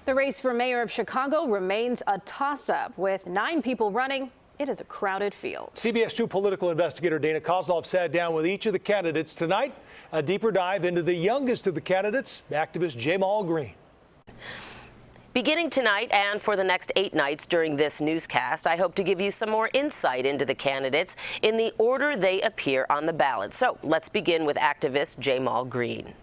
The race for mayor of Chicago remains a toss-up. With 9 people running, it is a crowded field. CBS 2 political investigator Dana Kozlov sat down with each of the candidates tonight. A deeper dive into the youngest of the candidates, activist Jamal Green. Beginning tonight and for the next 8 nights during this newscast, I hope to give you some more insight into the candidates in the order they appear on the ballot. So let's begin with activist Jamal Green.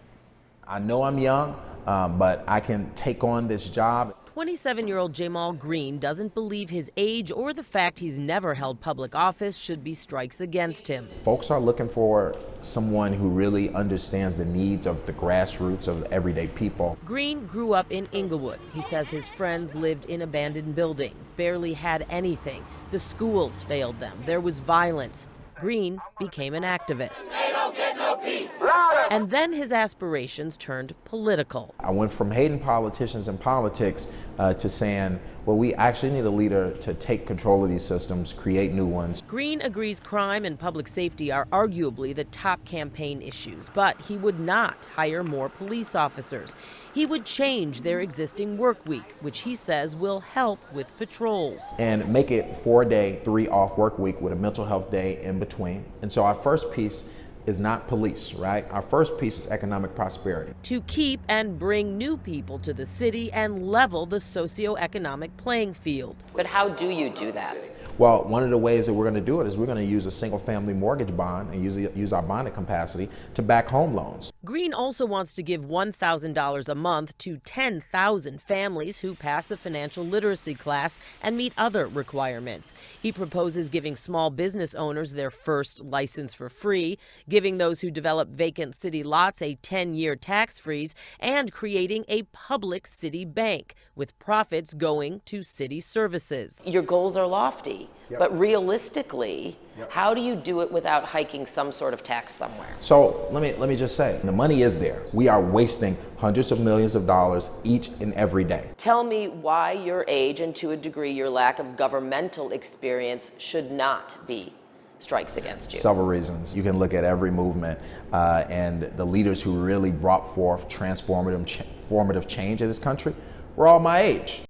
I know I'm young, but I can take on this job. 27-year-old Jamal Green doesn't believe his age or the fact he's never held public office should be strikes against him. Folks are looking for someone who really understands the needs of the grassroots of everyday people. Green grew up in Inglewood. He says his friends lived in abandoned buildings, barely had anything. The schools failed them. There was violence. Green became an activist. They don't get no peace. And then his aspirations turned political. I went from hating politicians and politics to saying, well, we actually need a leader to take control of these systems, create new ones. Green agrees crime and public safety are arguably the top campaign issues, but he would not hire more police officers. He would change their existing work week, which he says will help with patrols. And make it 4-day, 3-off work week with a mental health day in between. And so our first piece is not police, right? Our first piece is economic prosperity. To keep and bring new people to the city and level the socioeconomic playing field. But how do you do that? Well, one of the ways that we're going to do it is we're going to use a single-family mortgage bond and use our bonding capacity to back home loans. Green also wants to give $1,000 a month to 10,000 families who pass a financial literacy class and meet other requirements. He proposes giving small business owners their first license for free, giving those who develop vacant city lots a 10-year tax freeze, and creating a public city bank with profits going to city services. Your goals are lofty. Yep. But realistically, how do you do it without hiking some sort of tax somewhere? So let me just say, the money is there. We are wasting hundreds of millions of dollars each and every day. Tell me why your age and to a degree your lack of governmental experience should not be strikes against you. Several reasons. You can look at every movement and the leaders who really brought forth transformative change in this country were all my age.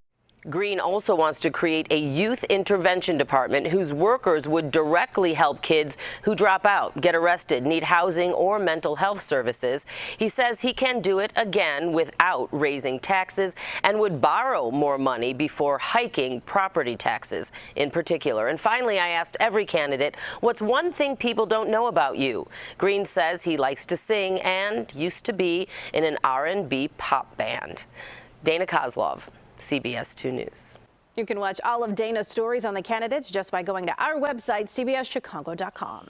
Green also wants to create a youth intervention department whose workers would directly help kids who drop out, get arrested, need housing or mental health services. He says he can do it again without raising taxes and would borrow more money before hiking property taxes in particular. And finally, I asked every candidate, what's one thing people don't know about you? Green says he likes to sing and used to be in an R&B pop band. Dana Kozlov, CBS 2 News. You can watch all of Dana's stories on the candidates just by going to our website, cbschicago.com.